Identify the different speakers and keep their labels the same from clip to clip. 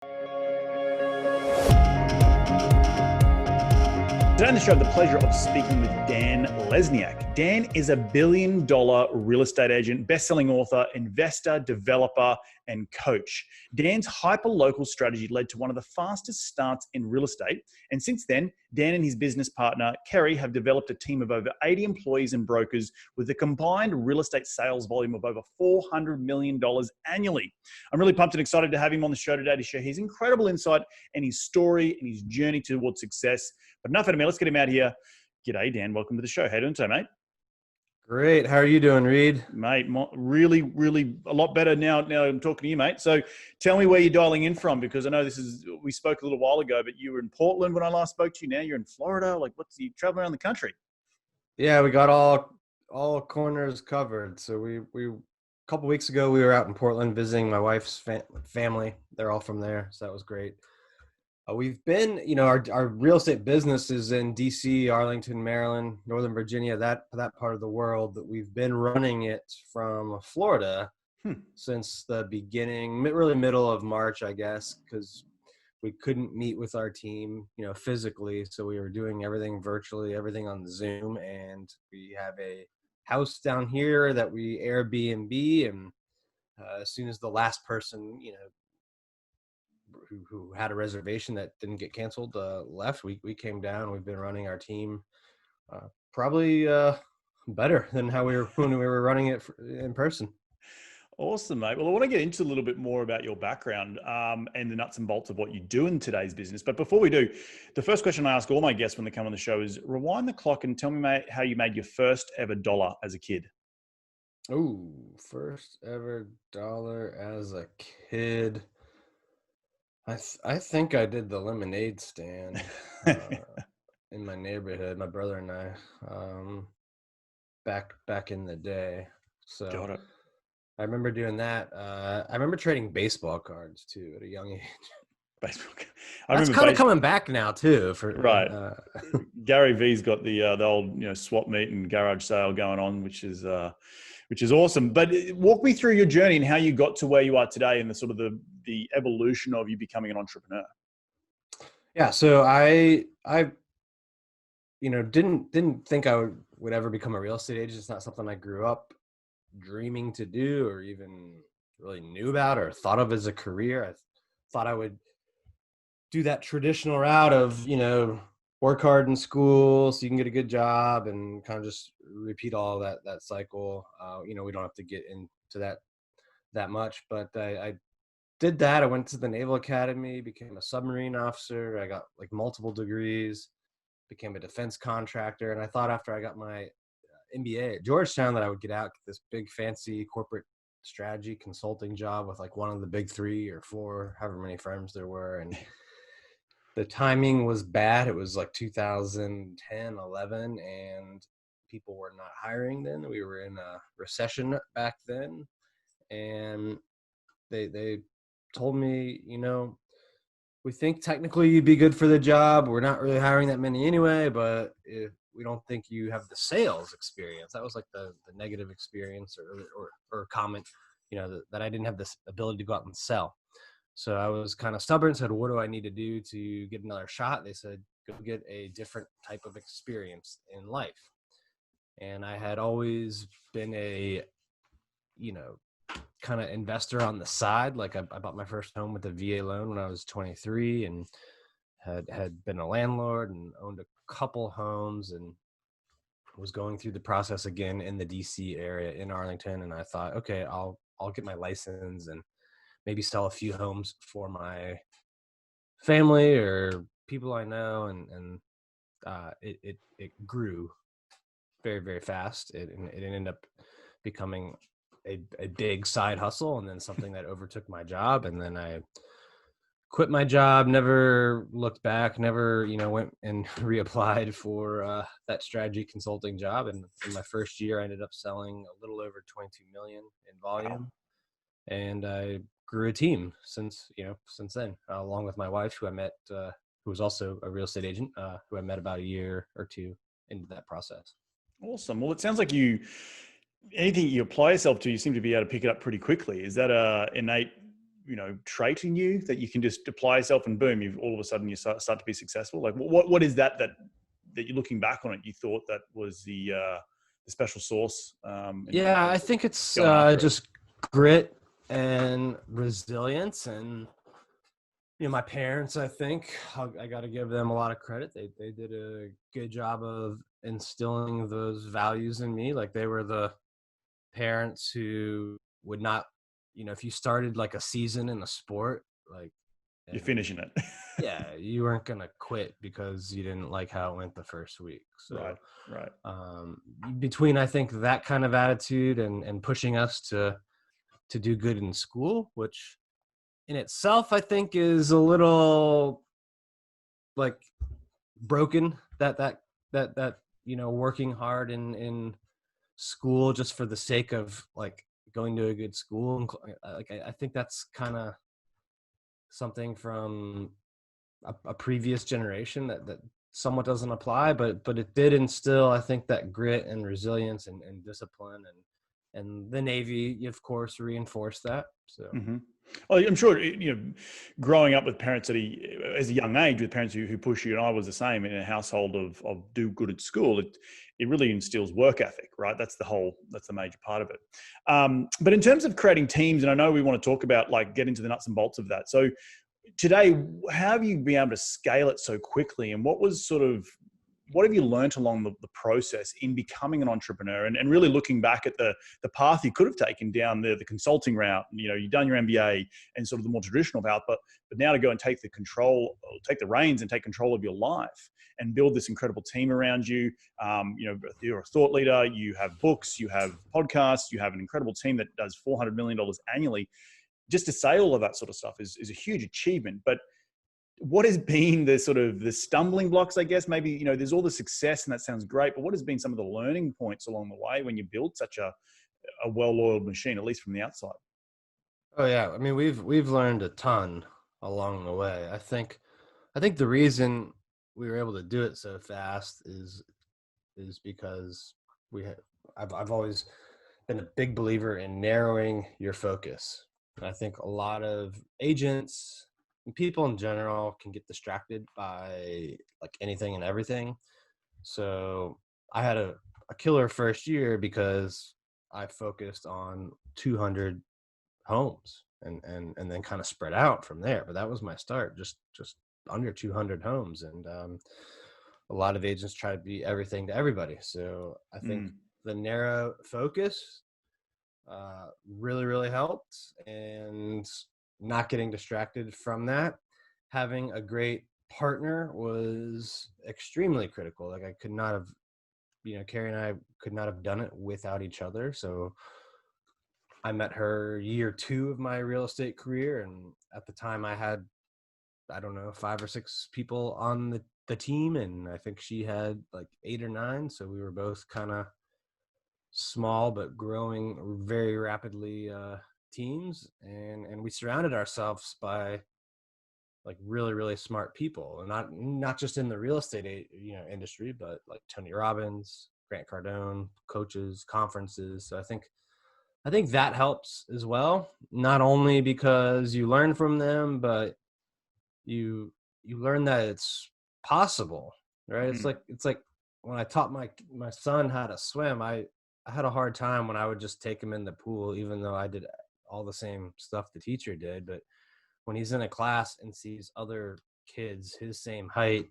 Speaker 1: Today on the show, I have the pleasure of speaking with Dan Lesniak. Dan is a billion-dollar real estate agent, best-selling author, investor, developer, and coach. Dan's HyperLocal strategy led to one of the fastest starts in real estate. And since then, Dan and his business partner, Kerry, have developed a team of over 80 employees and brokers with a combined real estate sales volume of over $400 million annually. I'm really pumped and excited to have him on the show today to share his incredible insight and his story and his journey towards success. But enough out of me. Let's get him out here. G'day, Dan. Welcome to the show. How you doing today, mate?
Speaker 2: Great. How are you doing, Reed?
Speaker 1: Mate, really a lot better now I'm talking to you, mate. So tell me where you're dialing in from, because I know we spoke a little while ago, but you were in Portland when I last spoke to you. Now you're in Florida. Like, you traveling around the country?
Speaker 2: Yeah, we got all corners covered. So we a couple weeks ago, we were out in Portland visiting my wife's family. They're all from there. So that was great. We've been, our real estate business is in DC, Arlington, Maryland, Northern Virginia, that part of the world. That we've been running it from Florida since the beginning, really middle of March, I guess, because we couldn't meet with our team, physically. So we were doing everything virtually, everything on Zoom. And we have a house down here that we Airbnb. And as soon as the last person, who had a reservation that didn't get canceled left, we came down. We've been running our team probably better than how when we were running it in person.
Speaker 1: Awesome, mate. Well, I want to get into a little bit more about your background and the nuts and bolts of what you do in today's business. But before we do, the first question I ask all my guests when they come on the show is rewind the clock and tell me, mate, how you made your first ever dollar as a kid.
Speaker 2: Oh, first ever dollar as a kid. I think I did the lemonade stand in my neighborhood, my brother and I, back in the day. So
Speaker 1: Got it.
Speaker 2: I remember doing that. I remember trading baseball cards too at a young age.
Speaker 1: Baseball.
Speaker 2: That's kind of coming back now too.
Speaker 1: Right. Gary V's got the old swap meet and garage sale going on, which is awesome. But walk me through your journey and how you got to where you are today and the sort of the evolution of you becoming an entrepreneur.
Speaker 2: Yeah. So I didn't think I would ever become a real estate agent. It's not something I grew up dreaming to do or even really knew about or thought of as a career. I thought I would do that traditional route of, work hard in school so you can get a good job and kind of just repeat all that cycle. We don't have to get into that much, but I did that. I went to the Naval Academy, became a submarine officer. I got like multiple degrees, became a defense contractor. And I thought after I got my MBA at Georgetown that I would get out, get this big fancy corporate strategy consulting job with like one of the big 3 or 4, however many firms there were. And the timing was bad. It was like 2010, 11, and people were not hiring then. We were in a recession back then. And they told me, we think technically you'd be good for the job. We're not really hiring that many anyway, but we don't think you have the sales experience. That was like the negative experience or comment, that I didn't have this ability to go out and sell. So I was kind of stubborn, said, what do I need to do to get another shot? They said, go get a different type of experience in life. And I had always been a, kind of investor on the side. Like I bought my first home with a VA loan when I was 23 and had been a landlord and owned a couple homes and was going through the process again in the DC area in Arlington. And I thought, okay, I'll get my license and maybe sell a few homes for my family or people I know. And it grew very, very fast. It ended up becoming a big side hustle and then something that overtook my job. And then I quit my job, never looked back, never, went and reapplied for that strategy consulting job. And in my first year, I ended up selling a little over 22 million in volume. And I grew a team since then, along with my wife, who I met, who was also a real estate agent, who I met about a year or two into that process.
Speaker 1: Awesome. Well, it sounds like anything you apply yourself to, you seem to be able to pick it up pretty quickly. Is that a innate, trait in you that you can just apply yourself and boom, you've all of a sudden you start to be successful? Like what is that you're looking back on it, you thought that was the special sauce?
Speaker 2: Yeah, I think it's just grit and resilience, and my parents, I think I got to give them a lot of credit. They did a good job of instilling those values in me. Like, they were the parents who would not, if you started like a season in a sport, like,
Speaker 1: you're finishing it.
Speaker 2: Yeah, you weren't gonna quit because you didn't like how it went the first week. So
Speaker 1: right.
Speaker 2: Between, I think, that kind of attitude and pushing us to do good in school, which in itself I think is a little like broken, that working hard in school just for the sake of like going to a good school, like I think that's kind of something from a previous generation that somewhat doesn't apply, but it did instill, I think, that grit and resilience and discipline, and the Navy, of course, reinforced that. So
Speaker 1: Well, I'm sure, growing up with parents as a young age, with parents who push you, and I was the same in a household of do good at school, it really instills work ethic, right? That's the major part of it. But in terms of creating teams, and I know we want to talk about like get into the nuts and bolts of that. So today, how have you been able to scale it so quickly, and what have you learned along the process in becoming an entrepreneur, and really looking back at the path you could have taken down the consulting route? You've done your MBA and sort of the more traditional path, but now to go and take the reins and take control of your life and build this incredible team around you. You're a thought leader, you have books, you have podcasts, you have an incredible team that does $400 million annually. Just to say all of that sort of stuff is a huge achievement. But what has been the sort of the stumbling blocks, I guess? Maybe, there's all the success and that sounds great, but what has been some of the learning points along the way when you build such a well-oiled machine, at least from the outside?
Speaker 2: Oh yeah, I mean, we've learned a ton along the way. I think the reason we were able to do it so fast is because I've always been a big believer in narrowing your focus. And I think a lot of agents and people in general can get distracted by like anything and everything. So I had a killer first year because I focused on 200 homes and then kind of spread out from there. But that was my start, just under 200 homes. And a lot of agents try to be everything to everybody. So I think the narrow focus really, really helped, and not getting distracted from that. Having a great partner was extremely critical. Like, I could not have, Carrie and I could not have done it without each other. So I met her year 2 of my real estate career. And at the time I had, I don't know, 5 or 6 people on the team. And I think she had like 8 or 9. So we were both kind of small but growing very rapidly teams, and we surrounded ourselves by like really, really smart people, and not just in the real estate industry, but like Tony Robbins, Grant Cardone, coaches, conferences. So I think that helps as well, not only because you learn from them, but you learn that it's possible, right? It's like when I taught my son how to swim, I had a hard time when I would just take him in the pool, even though I did all the same stuff the teacher did. But when he's in a class and sees other kids his same height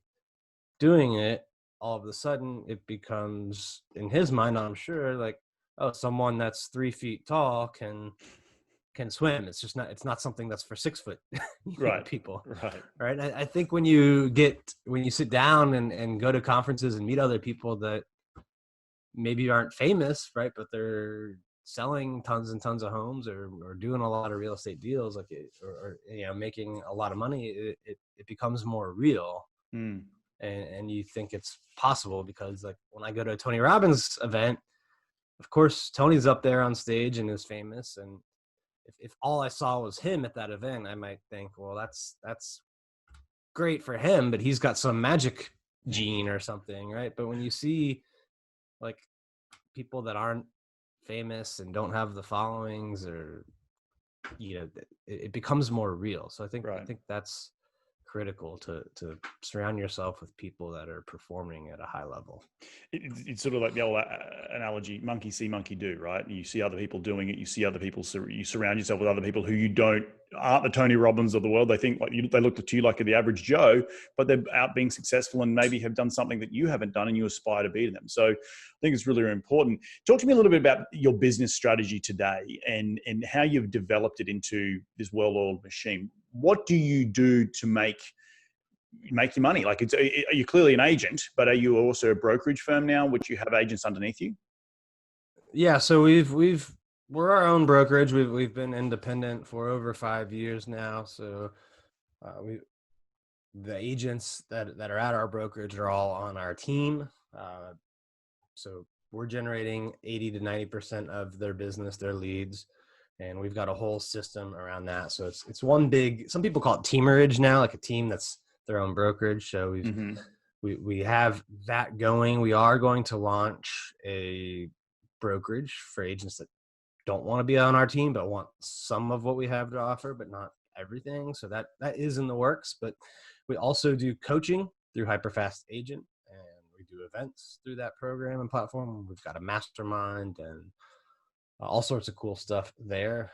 Speaker 2: doing it, all of a sudden it becomes, in his mind, I'm sure, like, oh, someone that's 3 feet tall can swim. It's not something that's for 6 foot people. Right. I think when you sit down and go to conferences and meet other people that maybe aren't famous, right, but they're selling tons and tons of homes or doing a lot of real estate deals, like or making a lot of money, it becomes more real. And you think it's possible, because like when I go to a Tony Robbins event, of course Tony's up there on stage and is famous, and if all I saw was him at that event, I might think, well, that's great for him, but he's got some magic gene or something, right? But when you see like people that aren't famous and don't have the followings or it becomes more real. So I think
Speaker 1: Right.
Speaker 2: that's critical to surround yourself with people that are performing at a high level.
Speaker 1: It's sort of like the old analogy, monkey see, monkey do, right? You see other people doing it. You see other people, you surround yourself with other people who aren't the Tony Robbins of the world. They think like they look to you like the average Joe, but they're out being successful and maybe have done something that you haven't done and you aspire to be to them. So I think it's really, really important. Talk to me a little bit about your business strategy today and how you've developed it into this well-oiled machine. What do you do to make your money? Like, you're clearly an agent, but are you also a brokerage firm now, which you have agents underneath you?
Speaker 2: Yeah, so we're our own brokerage. We've been independent for over 5 years now. So the agents that are at our brokerage are all on our team. So we're generating 80 to 90% of their business, their leads, and we've got a whole system around that. So it's one big. Some people call it teamerage now, like a team that's their own brokerage. So we have that going. We are going to launch a brokerage for agents that don't want to be on our team but want some of what we have to offer, but not everything. So that is in the works. But we also do coaching through HyperFast Agent, and we do events through that program and platform. We've got a mastermind and all sorts of cool stuff there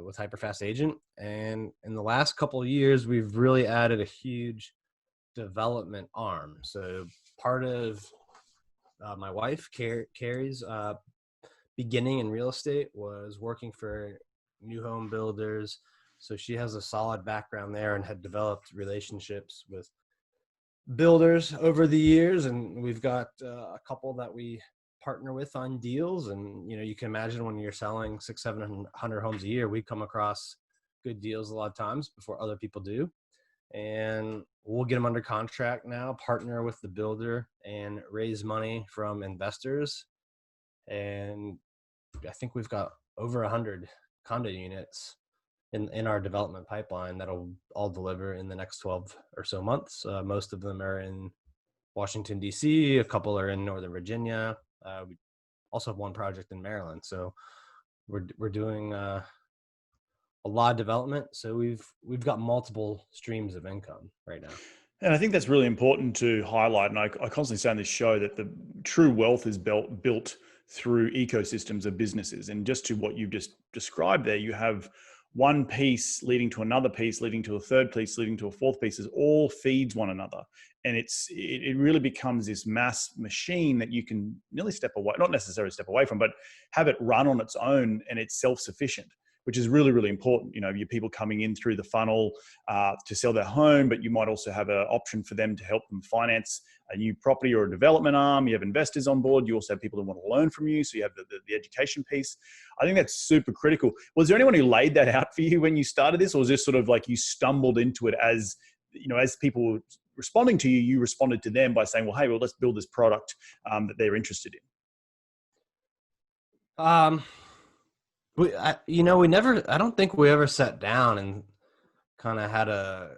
Speaker 2: with HyperFast Agent. And in the last couple of years, we've really added a huge development arm. So part of my wife, Carrie's beginning in real estate was working for new home builders. So she has a solid background there and had developed relationships with builders over the years. And we've got a couple that we partner with on deals. And, you can imagine when you're selling 600-700 homes a year, we come across good deals a lot of times before other people do. And we'll get them under contract now, partner with the builder and raise money from investors. And I think we've got over 100 condo units in our development pipeline that'll all deliver in the next 12 or so months. Most of them are in Washington, D.C. A couple are in Northern Virginia. We also have one project in Maryland. So we're doing a lot of development. So we've got multiple streams of income right now.
Speaker 1: And I think that's really important to highlight. And I constantly say on this show that the true wealth is built through ecosystems of businesses. And just to what you've just described there, you have one piece leading to another piece, leading to a third piece, leading to a fourth piece, is all feeds one another. And it really becomes this mass machine that you can nearly step away, not necessarily step away from, but have it run on its own, and it's self-sufficient, which is really, really important. Your people coming in through the funnel to sell their home, but you might also have an option for them to help them finance a new property or a development arm. You have investors on board. You also have people who want to learn from you. So you have the education piece. I think that's super critical. Was there anyone who laid that out for you when you started this, or was this sort of like you stumbled into it as people were responding to you, you responded to them by saying, well, hey, let's build this product that they're interested in?
Speaker 2: I don't think we ever sat down and kind of had a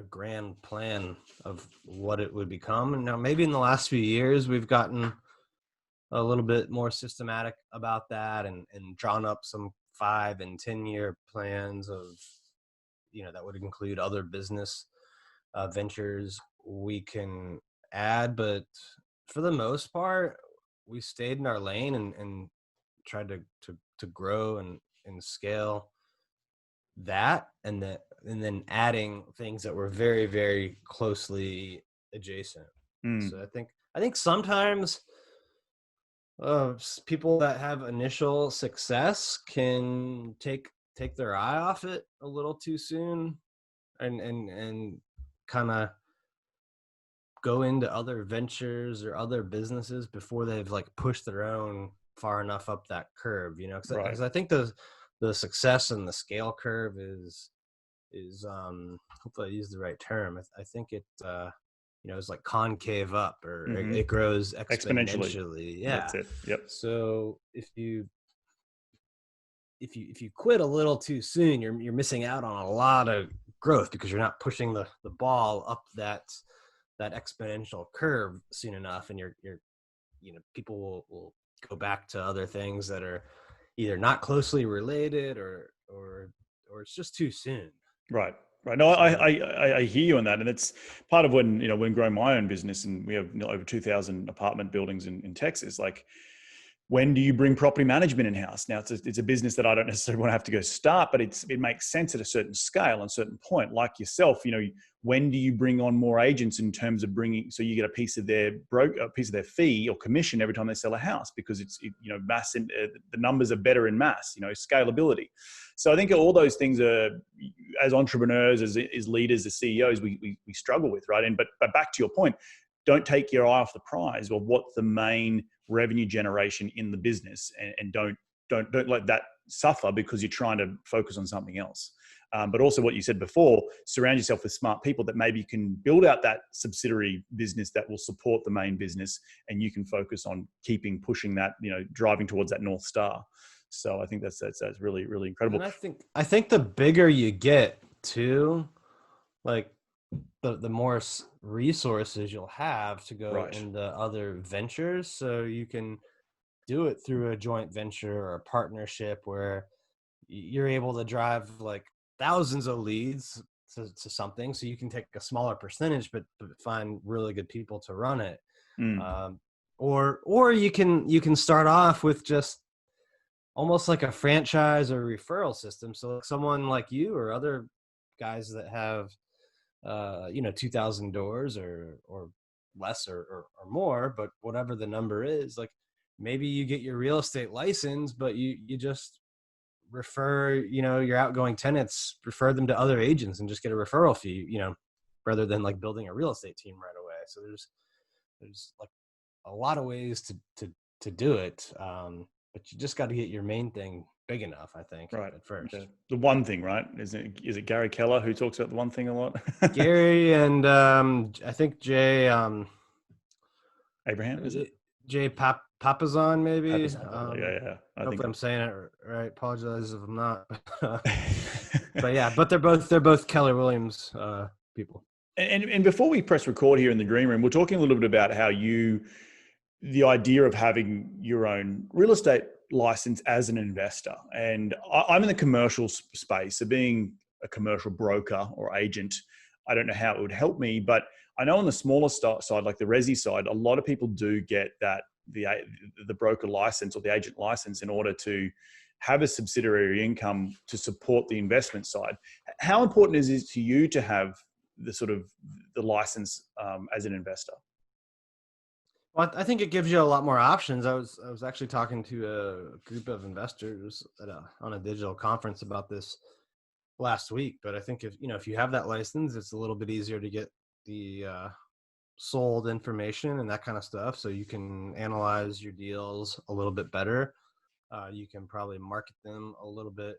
Speaker 2: grand plan of what it would become. And now maybe in the last few years, we've gotten a little bit more systematic about that and drawn up some 5 and 10 year plans of, that would include other business ventures we can add. But for the most part, we stayed in our lane and tried to grow and scale that, and then adding things that were very, very closely adjacent. So I think sometimes people that have initial success can take their eye off it a little too soon and kind of go into other ventures or other businesses before they've like pushed their own far enough up that curve, because I think the success and the scale curve is hopefully I use the right term. I think it it's like concave up, or it grows exponentially. Yeah,
Speaker 1: that's it. Yep.
Speaker 2: So if you quit a little too soon, you're missing out on a lot of growth because you're not pushing the ball up that exponential curve soon enough, and you're people will go back to other things that are either not closely related or or it's just too soon.
Speaker 1: Right. Right. No,
Speaker 2: So,
Speaker 1: I hear you on that. And it's part of when growing my own business, and we have over 2,000 apartment buildings in Texas, like, when do you bring property management in-house? Now, it's a business that I don't necessarily want to have to go start, but it makes sense at a certain scale and a certain point. Like yourself, when do you bring on more agents in terms of so you get a piece of their fee or commission every time they sell a house, because mass, the numbers are better in mass, scalability. So I think all those things are, as entrepreneurs, as leaders, as CEOs, we struggle with, right? But back to your point, don't take your eye off the prize, or what's the main revenue generation in the business, and don't let that suffer because you're trying to focus on something else. But also what you said before, surround yourself with smart people that maybe can build out that subsidiary business that will support the main business, and you can focus on pushing that, driving towards that North Star. So I think that's really, really incredible.
Speaker 2: and I think the bigger you get too, like the more resources you'll have to go
Speaker 1: Right.
Speaker 2: into other ventures. So you can do it through a joint venture or a partnership where you're able to drive like thousands of leads to something. So you can take a smaller percentage, but find really good people to run it.
Speaker 1: Mm.
Speaker 2: Or you can start off with just almost like a franchise or referral system. So someone like you or other guys that have 2,000 doors or less or more, but whatever the number is, like maybe you get your real estate license, but you just refer, your outgoing tenants, refer them to other agents and just get a referral fee, rather than like building a real estate team right away. So there's like a lot of ways to do it. But you just got to get your main thing big enough, I think,
Speaker 1: Right.
Speaker 2: at first.
Speaker 1: The one thing, right? Is it Gary Keller who talks about the one thing a lot?
Speaker 2: Gary and I think Jay
Speaker 1: Abraham, is it?
Speaker 2: Jay Papazon, maybe.
Speaker 1: Yeah.
Speaker 2: Hopefully I'm saying it right. Apologize if I'm not. But yeah, but they're both Keller Williams people.
Speaker 1: And before we press record here in the green room, we're talking a little bit about how the idea of having your own real estate license as an investor. And I'm in the commercial space, so being a commercial broker or agent, I don't know how it would help me, but I know on the smaller side, like the resi side, a lot of people do get that the broker license or the agent license in order to have a subsidiary income to support the investment side. How important is it to you to have the license as an investor?
Speaker 2: Well, I think it gives you a lot more options. I was actually talking to a group of investors on a digital conference about this last week. But I think if you have that license, it's a little bit easier to get the sold information and that kind of stuff, so you can analyze your deals a little bit better. You can probably market them a little bit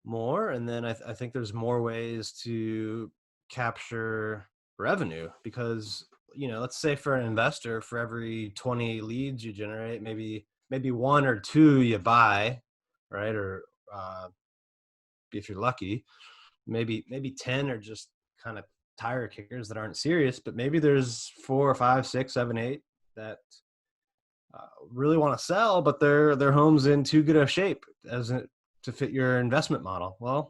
Speaker 2: more, and then I think there's more ways to capture revenue, because let's say for an investor, for every 20 leads you generate, maybe one or two you buy, right? Or if you're lucky, maybe 10 are just kind of tire kickers that aren't serious, but maybe there's 4 or 5, 6, 7, 8 that really want to sell, but their home's in too good of shape to fit your investment model. Well,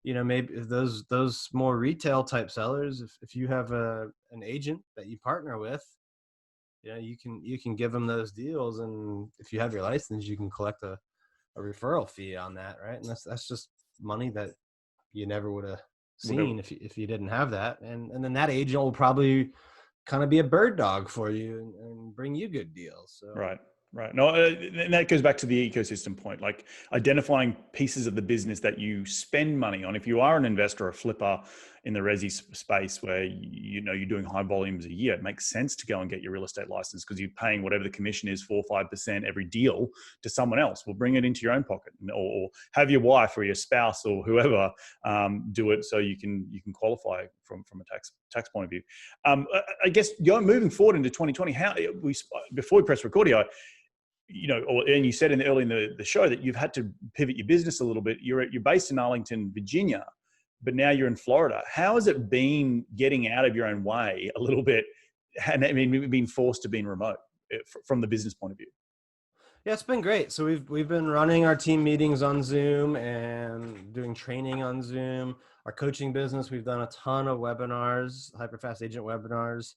Speaker 2: maybe those more retail type sellers, if you have an agent that you partner with, you can give them those deals, and if you have your license, you can collect a referral fee on that, right? And that's just money that you never would have seen if you didn't have that, and then that agent will probably kind of be a bird dog for you and bring you good deals. So.
Speaker 1: Right. No, and that goes back to the ecosystem point, like identifying pieces of the business that you spend money on. If you are an investor or a flipper in the resi space where you're doing high volumes a year, it makes sense to go and get your real estate license, because you're paying whatever the commission is, 4 or 5% every deal to someone else. Well, bring it into your own pocket, or have your wife or your spouse or whoever do it, so you can qualify from a tax point of view. I guess moving forward into 2020, before we press record here, and you said early in the show that you've had to pivot your business a little bit. You're based in Arlington, Virginia, but now you're in Florida. How has it been getting out of your own way a little bit, and being forced to be remote from the business point of view?
Speaker 2: Yeah, it's been great. So we've been running our team meetings on Zoom and doing training on Zoom. Our coaching business, we've done a ton of webinars, hyperfast agent webinars.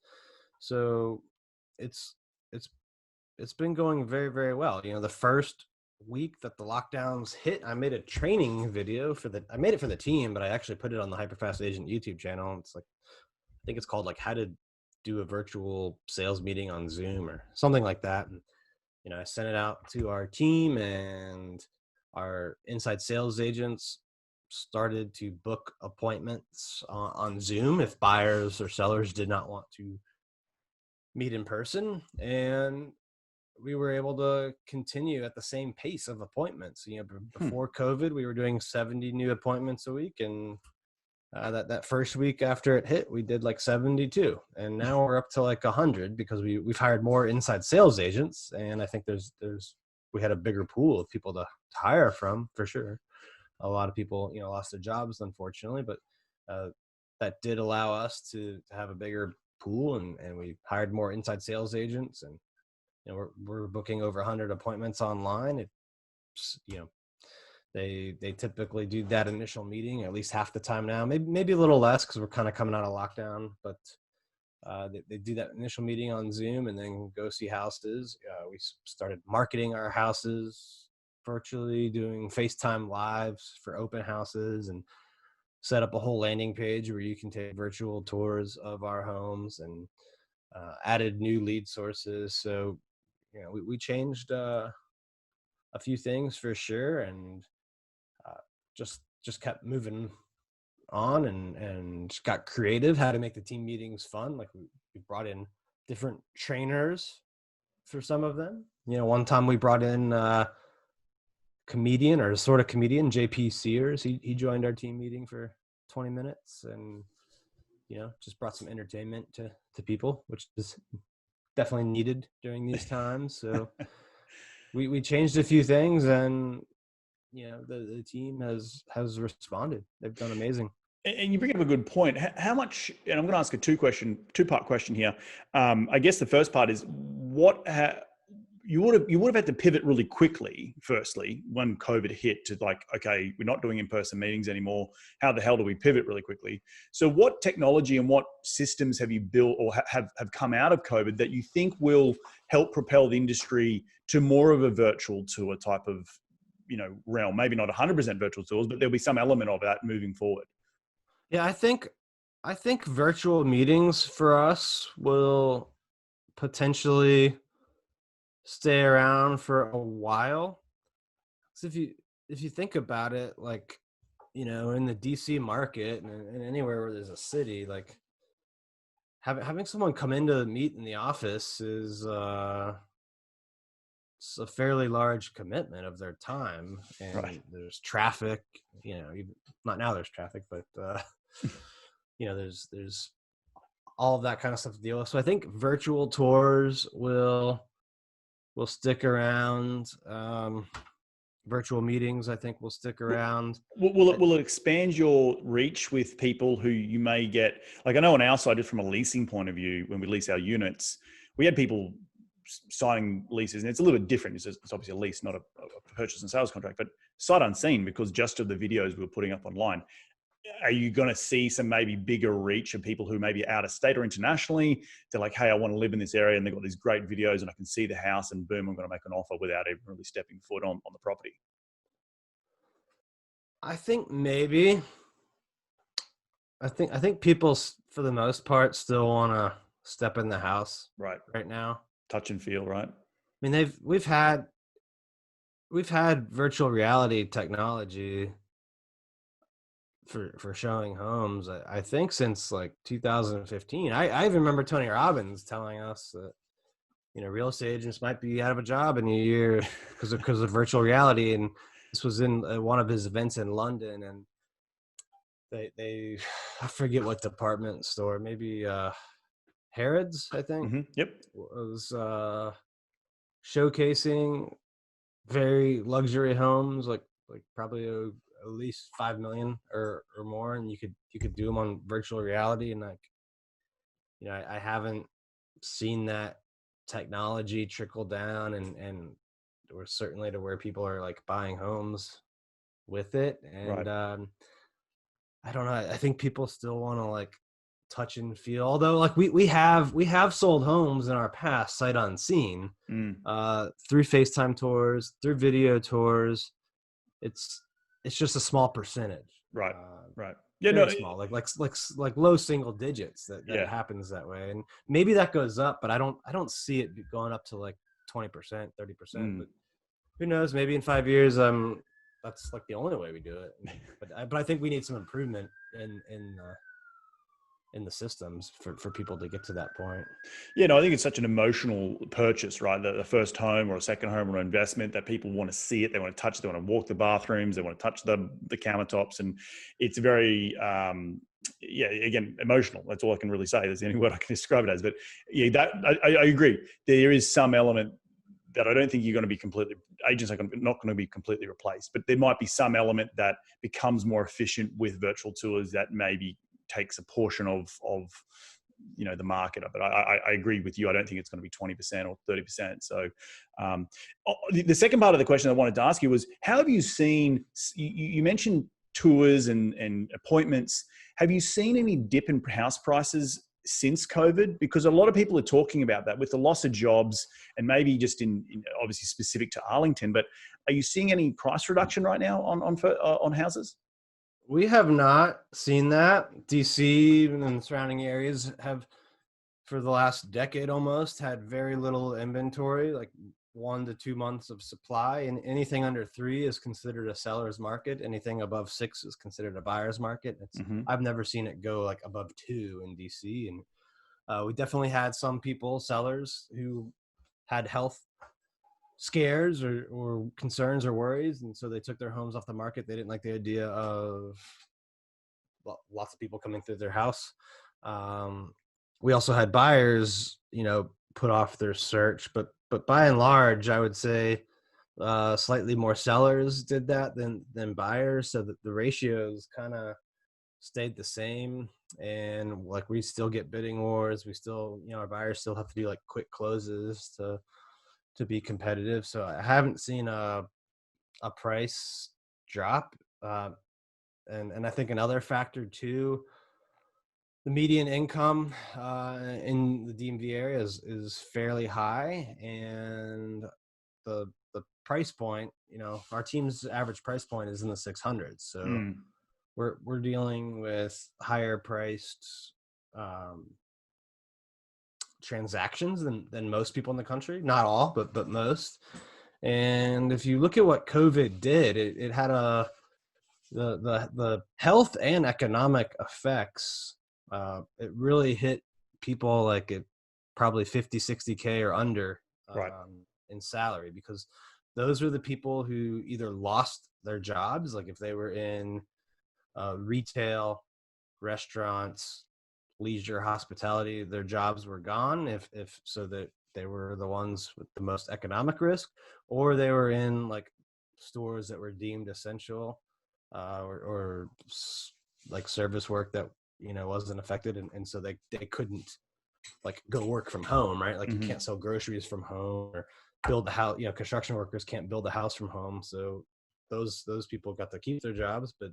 Speaker 2: So it's it's it's been going very, very well. You know, the first week that the lockdowns hit, I made a training video I made it for the team, but I actually put it on the Hyperfast Agent YouTube channel. It's like, I think it's called like how to do a virtual sales meeting on Zoom or something like that. And, you know, I sent it out to our team, and our inside sales agents started to book appointments on Zoom if buyers or sellers did not want to meet in person. And we were able to continue at the same pace of appointments. You know,
Speaker 1: Hmm.
Speaker 2: before COVID, we were doing 70 new appointments a week, and that first week after it hit, we did like 72, and now we're up to like 100 because we've hired more inside sales agents, and I think we had a bigger pool of people to hire from for sure. A lot of people, you know, lost their jobs unfortunately, but uh, that did allow us to have a bigger pool, and we hired more inside sales agents, and you know, we're booking over 100 appointments online. It's, you know, they typically do that initial meeting at least half the time now, maybe a little less because we're kind of coming out of lockdown, but they do that initial meeting on Zoom and then go see houses. We started marketing our houses virtually, doing FaceTime lives for open houses, and set up a whole landing page where you can take virtual tours of our homes, and added new lead sources. So you know, we changed a few things for sure, and uh, just kept moving on, and got creative how to make the team meetings fun. Like we brought in different trainers for some of them. You know, one time we brought in comedian, or sort of comedian, JP Sears. He joined our team meeting for 20 minutes, and you know, just brought some entertainment to people, which is definitely needed during these times. So we changed a few things, and you know, the team has responded. They've done amazing.
Speaker 1: And you bring up a good point. How much? And I'm going to ask a two-part question here. I guess the first part is you would have had to pivot really quickly. Firstly, when COVID hit, to like, okay, we're not doing in-person meetings anymore. How the hell do we pivot really quickly? So, what technology and what systems have you built or have come out of COVID that you think will help propel the industry to more of a virtual tour type of, you know, realm? Maybe not 100% virtual tours, but there'll be some element of that moving forward.
Speaker 2: Yeah, I think virtual meetings for us will potentially stay around for a while. So if you think about it, like, you know, in the DC market, and anywhere where there's a city, like having someone come in to meet in the office is it's a fairly large commitment of their time,
Speaker 1: Right.
Speaker 2: and there's traffic. You know, not now there's traffic, but you know, there's all of that kind of stuff to deal with. So I think virtual tours will stick around. Virtual meetings, I think, will stick around.
Speaker 1: Will it expand your reach with people who you may get? Like, I know on our side, just from a leasing point of view, when we lease our units, we had people signing leases, and it's a little bit different. It's obviously a lease, not a purchase and sales contract, but sight unseen, because just of the videos we were putting up online. Are you going to see some maybe bigger reach of people who may be out of state or internationally? They're like, hey, I want to live in this area, and they've got these great videos, and I can see the house, and boom, I'm going to make an offer without even really stepping foot on the property.
Speaker 2: I think maybe. I think people, for the most part, still want to step in the house
Speaker 1: Right.
Speaker 2: right now.
Speaker 1: Touch and feel, right?
Speaker 2: I mean, we've had virtual reality technology for showing homes. I think since like 2015. I even remember Tony Robbins telling us that, you know, real estate agents might be out of a job in a year because of virtual reality. And this was in one of his events in London, and they I forget what department store, maybe Harrods, I think,
Speaker 1: Yep.
Speaker 2: was showcasing very luxury homes, like probably at least 5 million or more, and you could do them on virtual reality. And like, you know, I haven't seen that technology trickle down and or certainly to where people are like buying homes with it. And
Speaker 1: Right.
Speaker 2: I don't know. I think people still want to like touch and feel. Although like we have sold homes in our past sight unseen,
Speaker 1: Mm.
Speaker 2: through FaceTime tours, through video tours. It's it's just a small percentage.
Speaker 1: Right. Right. Yeah. No.
Speaker 2: Very small, like low single digits that it
Speaker 1: Yeah.
Speaker 2: happens that way. And maybe that goes up, but I don't see it going up to like 20%, 30%.
Speaker 1: Mm.
Speaker 2: But who knows? Maybe in 5 years, that's like the only way we do it. But I think we need some improvement in the systems for people to get to that point.
Speaker 1: Yeah, no, I think it's such an emotional purchase, right? The first home or a second home or investment that people want to see it, they want to touch it, they want to walk the bathrooms, they want to touch the countertops, and it's very, yeah, again, emotional. That's all I can really say. That's the only word I can describe it as. But yeah, that I agree. There is some element that I don't think you're going to be completely, agents are not going to be completely replaced, but there might be some element that becomes more efficient with virtual tours that maybe takes a portion of the market. But I agree with you. I don't think it's going to be 20% or 30%. So the second part of the question I wanted to ask you was, how have you seen, you mentioned tours and appointments. Have you seen any dip in house prices since COVID? Because a lot of people are talking about that with the loss of jobs, and maybe just in obviously specific to Arlington, but are you seeing any price reduction right now on houses?
Speaker 2: We have not seen that. DC and the surrounding areas have, for the last decade almost, had very little inventory, like 1 to 2 months of supply, and anything under 3 is considered a seller's market. Anything above 6 is considered a buyer's market.
Speaker 1: Mm-hmm.
Speaker 2: I've never seen it go like above 2 in DC. And we definitely had some people, sellers, who had health scares or concerns or worries, and so they took their homes off the market. They didn't like the idea of lots of people coming through their house. We also had buyers, put off their search, but by and large, I would say slightly more sellers did that than buyers, so that the ratios kind of stayed the same. And like, we still get bidding wars. We still, our buyers still have to do like quick closes to be competitive. So I haven't seen a price drop. And I think another factor too, the median income in the DMV area is fairly high, and the price point, our team's average price point is in the 600s. So we're dealing with higher priced transactions than most people in the country. Not all, but most. And if you look at what COVID did, it had the health and economic effects. It really hit people like at probably 50, 60K or under
Speaker 1: Right.
Speaker 2: in salary, because those were the people who either lost their jobs, like if they were in retail, restaurants, leisure, hospitality, their jobs were gone, if so that they were the ones with the most economic risk, or they were in like stores that were deemed essential, or like service work that wasn't affected, and so they couldn't like go work from home, right? Like, you can't sell groceries from home or build the house. Construction workers can't build a house from home, so those people got to keep their jobs, but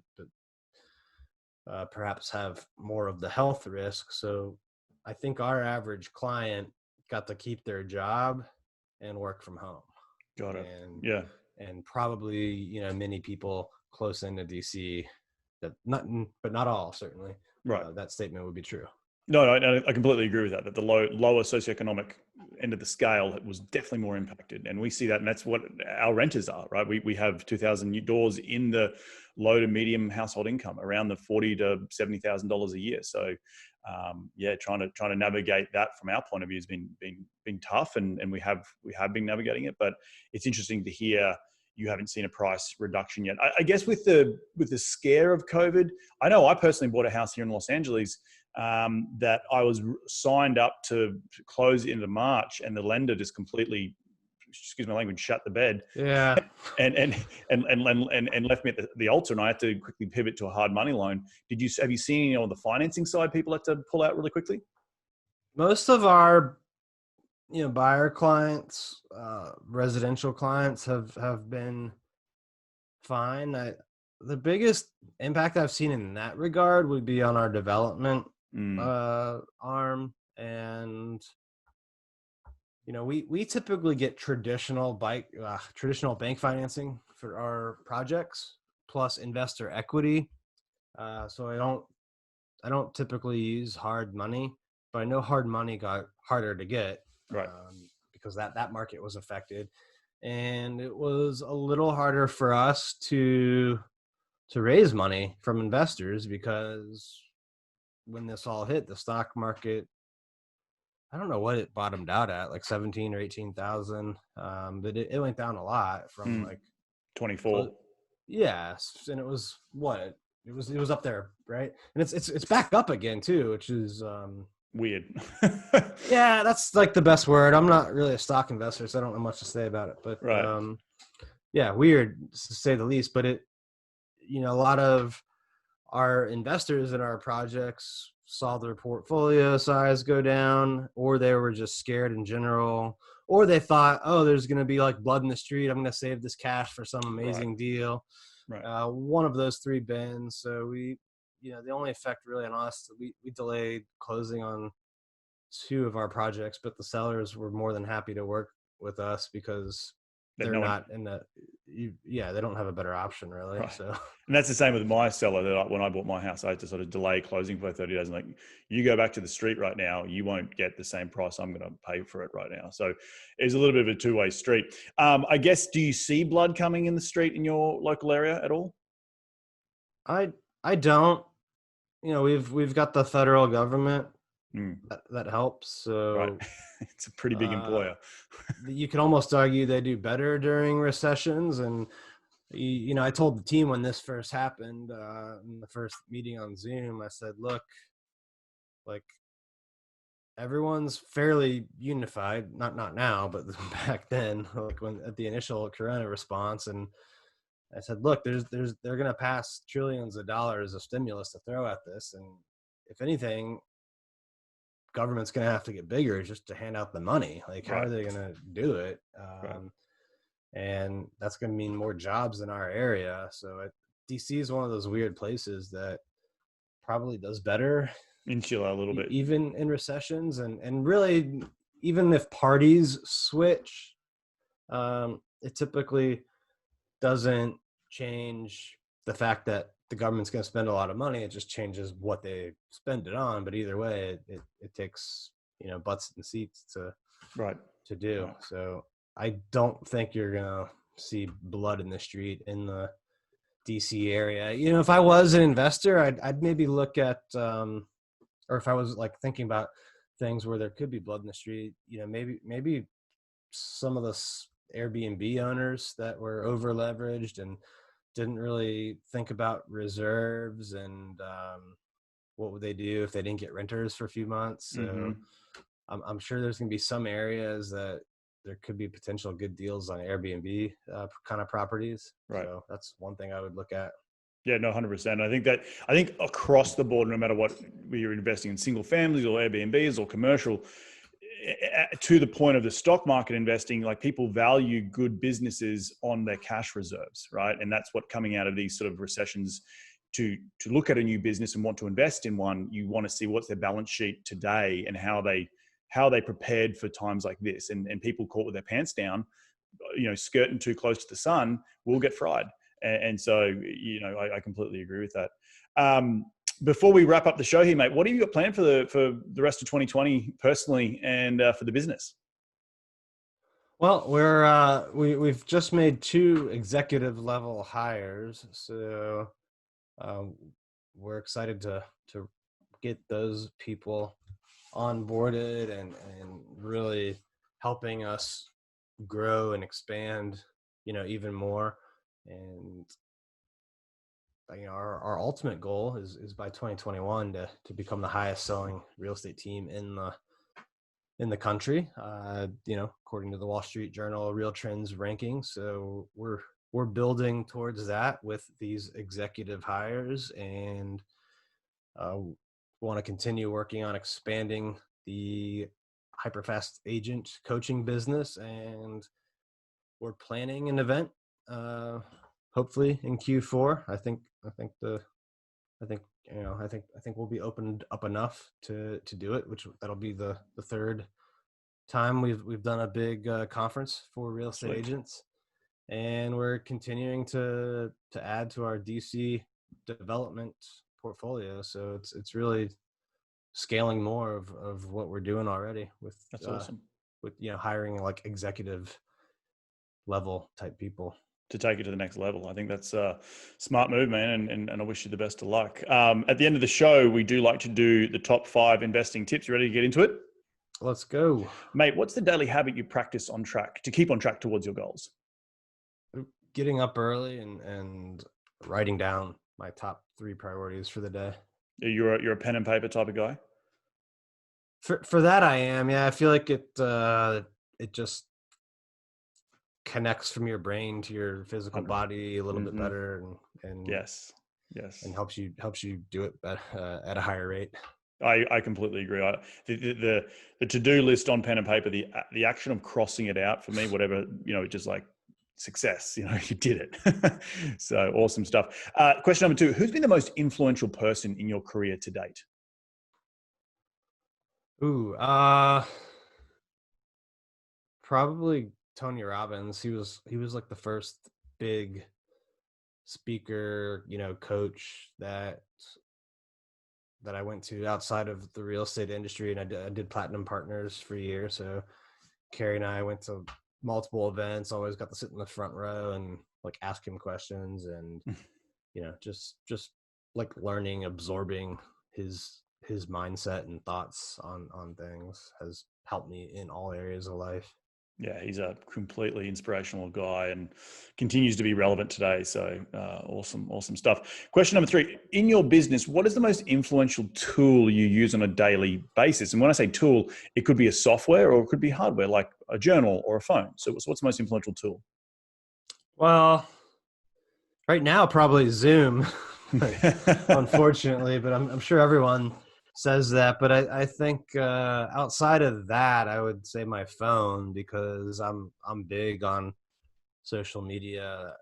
Speaker 2: perhaps have more of the health risk. So I think our average client got to keep their job and work from home.
Speaker 1: Got it.
Speaker 2: And
Speaker 1: Yeah.
Speaker 2: and probably many people close into DC, that not all, certainly.
Speaker 1: Right.
Speaker 2: That statement would be true.
Speaker 1: No, I completely agree with that. That the lower socioeconomic end of the scale was definitely more impacted, and we see that, and that's what our renters are, right? We have 2,000 new doors in the low to medium household income, around the $40,000 to $70,000 a year. So, yeah, trying to navigate that from our point of view has been tough, and we have been navigating it. But it's interesting to hear you haven't seen a price reduction yet. I guess with the scare of COVID, I know I personally bought a house here in Los Angeles that I was signed up to close into March, and the lender just completely, excuse my language, shut the bed.
Speaker 2: Yeah.
Speaker 1: and left me at the altar, and I had to quickly pivot to a hard money loan. Have you seen on the financing side people had to pull out really quickly?
Speaker 2: Most of our buyer clients, residential clients have been fine. The biggest impact I've seen in that regard would be on our development
Speaker 1: Mm,
Speaker 2: arm. And we typically get traditional bank financing for our projects plus investor equity. So I don't typically use hard money, but I know hard money got harder to get,
Speaker 1: right.
Speaker 2: because that market was affected, and it was a little harder for us to raise money from investors because when this all hit, the stock market, I don't know what it bottomed out at, like 17 or 18,000. But it went down a lot from
Speaker 1: Mm,
Speaker 2: like,
Speaker 1: 24.
Speaker 2: yes, and it was what it was up there, right? And it's back up again too, which is
Speaker 1: Weird.
Speaker 2: yeah, that's like the best word. I'm not really a stock investor, so I don't know much to say about it. But
Speaker 1: Right.
Speaker 2: yeah, weird to say the least. But a lot of our investors in our projects saw their portfolio size go down, or they were just scared in general, or they thought, oh, there's going to be like blood in the street. I'm going to save this cash for some
Speaker 1: Right.
Speaker 2: amazing deal.
Speaker 1: Right.
Speaker 2: One of those three bins. So the only effect really on us, we delayed closing on two of our projects, but the sellers were more than happy to work with us because
Speaker 1: That
Speaker 2: they're
Speaker 1: no one.
Speaker 2: not in they don't have a better option really.
Speaker 1: Right.
Speaker 2: So
Speaker 1: And that's the same with my seller. When I bought my house, I had to sort of delay closing for 30 days. I'm like, you go back to the street right now, you won't get the same price I'm going to pay for it right now. So it's a little bit of a two-way street. I guess, do you see blood coming in the street in your local area at all?
Speaker 2: I I don't. We've got the federal government
Speaker 1: Mm,
Speaker 2: that helps.
Speaker 1: right.
Speaker 2: So
Speaker 1: It's a pretty big
Speaker 2: uh,
Speaker 1: employer.
Speaker 2: you can almost argue they do better during recessions. And I told the team when this first happened, in the first meeting on Zoom, I said, look, like, everyone's fairly unified, not now, but back then, like when at the initial corona response. And I said, look, they're going to pass trillions of dollars of stimulus to throw at this, and if anything, government's going to have to get bigger just to hand out the money. Like, how
Speaker 1: Right.
Speaker 2: are they going to do it?
Speaker 1: Right.
Speaker 2: And that's going to mean more jobs in our area. So DC is one of those weird places that probably does better
Speaker 1: Insular a little bit.
Speaker 2: even in recessions. And really, even if parties switch, it typically doesn't change the fact that the government's going to spend a lot of money. It just changes what they spend it on. But either way, it takes butts and seats
Speaker 1: Right.
Speaker 2: to do.
Speaker 1: Right.
Speaker 2: So I don't think you're gonna see blood in the street in the DC area. If I was an investor, I'd maybe look at, or if I was like thinking about things where there could be blood in the street, maybe some of the Airbnb owners that were over leveraged and didn't really think about reserves and what would they do if they didn't get renters for a few months.
Speaker 1: Mm-hmm.
Speaker 2: So I'm sure there's going to be some areas that there could be potential good deals on Airbnb kind of properties.
Speaker 1: Right.
Speaker 2: So that's one thing I would look at.
Speaker 1: Yeah, no, 100%. I think across the board, no matter what, whether you're investing in single families or Airbnbs or commercial, to the point of the stock market investing, like, people value good businesses on their cash reserves, right? And that's what, coming out of these sort of recessions, to look at a new business and want to invest in one, you want to see what's their balance sheet today and how they prepared for times like this. And people caught with their pants down, skirting too close to the sun, will get fried. And so, I completely agree with that. Before we wrap up the show here, mate, what have you got planned for the rest of 2020 personally and for the business?
Speaker 2: Well, we've just made two executive level hires, so um, we're excited to get those people onboarded and really helping us grow and expand, even more. And our ultimate goal is by 2021 to become the highest selling real estate team in the country, according to the Wall Street Journal Real Trends ranking. So we're building towards that with these executive hires, and want to continue working on expanding the hyperfast agent coaching business, and we're planning an event, hopefully in Q4. I think we'll be opened up enough to do it, which that'll be the third time we've done a big conference for real estate agents, and we're continuing to add to our DC development portfolio. So it's really scaling more of what we're doing already with
Speaker 1: That's awesome.
Speaker 2: With hiring like executive level type people
Speaker 1: To take it to the next level. I think that's a smart move, man, and I wish you the best of luck. At the end of the show, we do like to do the top 5 investing tips. You ready to get into it?
Speaker 2: Let's go.
Speaker 1: Mate, what's the daily habit you practice to keep on track towards your goals?
Speaker 2: Getting up early and writing down my top 3 priorities for the day.
Speaker 1: You're a pen and paper type of guy?
Speaker 2: For that I am. Yeah, I feel like it just connects from your brain to your physical body a little bit better, and
Speaker 1: yes,
Speaker 2: and helps you do it at a higher rate.
Speaker 1: I completely agree. The to-do list on pen and paper, the action of crossing it out for me, whatever, just like success, you did it. So awesome stuff. Question number 2, who's been the most influential person in your career to date?
Speaker 2: Ooh, probably Tony Robbins. He was like the first big speaker, coach that I went to outside of the real estate industry, and I did Platinum Partners for a year. So Carrie and I went to multiple events, always got to sit in the front row and like ask him questions, and just like learning, absorbing his mindset and thoughts on things has helped me in all areas of life.
Speaker 1: Yeah, he's a completely inspirational guy and continues to be relevant today. So awesome stuff. Question number 3, in your business, what is the most influential tool you use on a daily basis? And when I say tool, it could be a software or it could be hardware, like a journal or a phone. So what's the most influential tool?
Speaker 2: Well, right now, probably Zoom, unfortunately, but I'm sure everyone says that. But I think outside of that, I would say my phone, because I'm big on social media.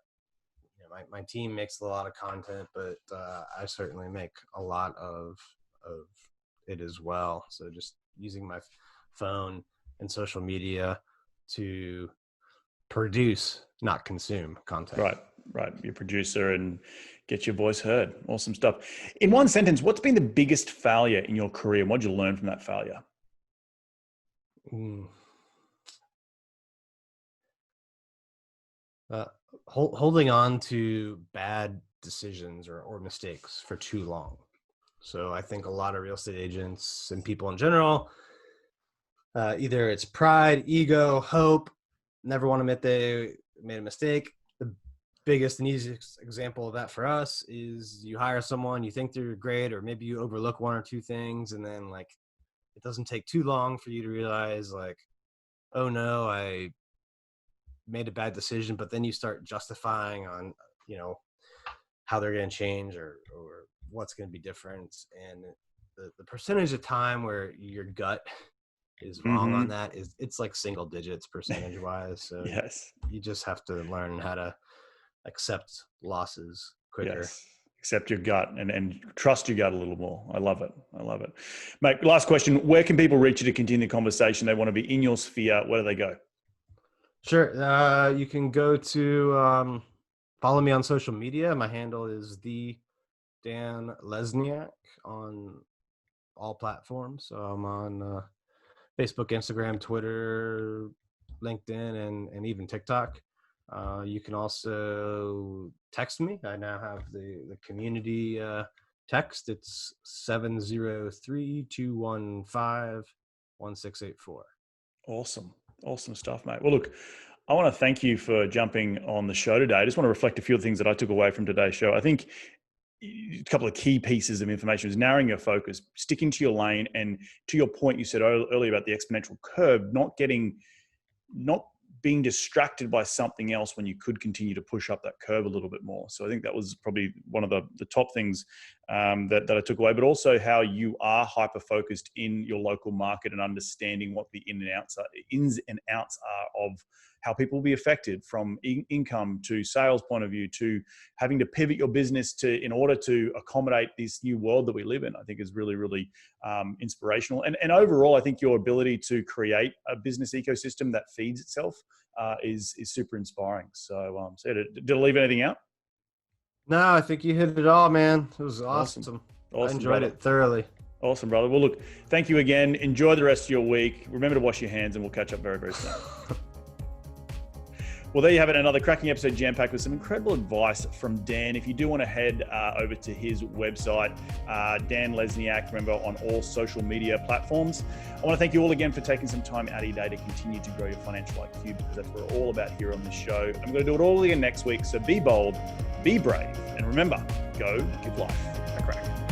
Speaker 2: My team makes a lot of content, but I certainly make a lot of it as well. So just using my phone and social media to produce, not consume content.
Speaker 1: Right. You're a producer and get your voice heard. Awesome stuff. In one sentence, what's been the biggest failure in your career? And what did you learn from that failure?
Speaker 2: Holding on to bad decisions or mistakes for too long. So I think a lot of real estate agents and people in general, either it's pride, ego, hope, never want to admit they made a mistake. The biggest and easiest example of that for us is you hire someone, you think they're great, or maybe you overlook 1 or 2 things, and then like it doesn't take too long for you to realize like, oh no, I made a bad decision. But then you start justifying on how they're going to change or what's going to be different, and the percentage of time where your gut is wrong on that it's like single digits percentage wise. So
Speaker 1: yes,
Speaker 2: you just have to learn how to accept losses quicker.
Speaker 1: Yes. Accept your gut and trust your gut a little more. I love it. Mate, last question. Where can people reach you to continue the conversation? They want to be in your sphere. Where do they go?
Speaker 2: Sure. You can go to follow me on social media. My handle is the Dan Lesniak on all platforms. So I'm on Facebook, Instagram, Twitter, LinkedIn, and even TikTok. You can also text me. I now have the community text. It's 703-215-1684.
Speaker 1: Awesome stuff, mate. Well, look, I want to thank you for jumping on the show today. I just want to reflect a few of the things that I took away from today's show. I think a couple of key pieces of information is narrowing your focus, sticking to your lane, and to your point you said earlier about the exponential curve, not being distracted by something else when you could continue to push up that curve a little bit more. So I think that was probably one of the top things that I took away, but also how you are hyper-focused in your local market and understanding what the ins and outs are of how people will be affected from income to sales point of view to having to pivot your business in order to accommodate this new world that we live in. I think is really, really inspirational. And overall, I think your ability to create a business ecosystem that feeds itself is super inspiring. So, did I leave anything out?
Speaker 2: No, I think you hit it all, man. It was awesome. I enjoyed it thoroughly.
Speaker 1: Awesome, brother. Well, look, thank you again. Enjoy the rest of your week. Remember to wash your hands, and we'll catch up very, very soon. Well, there you have it. Another cracking episode jam-packed with some incredible advice from Dan. If you do want to head over to his website, Dan Lesniak, remember, on all social media platforms. I want to thank you all again for taking some time out of your day to continue to grow your financial IQ, because that's what we're all about here on this show. I'm going to do it all again next week. So be bold, be brave, and remember, go give life a crack.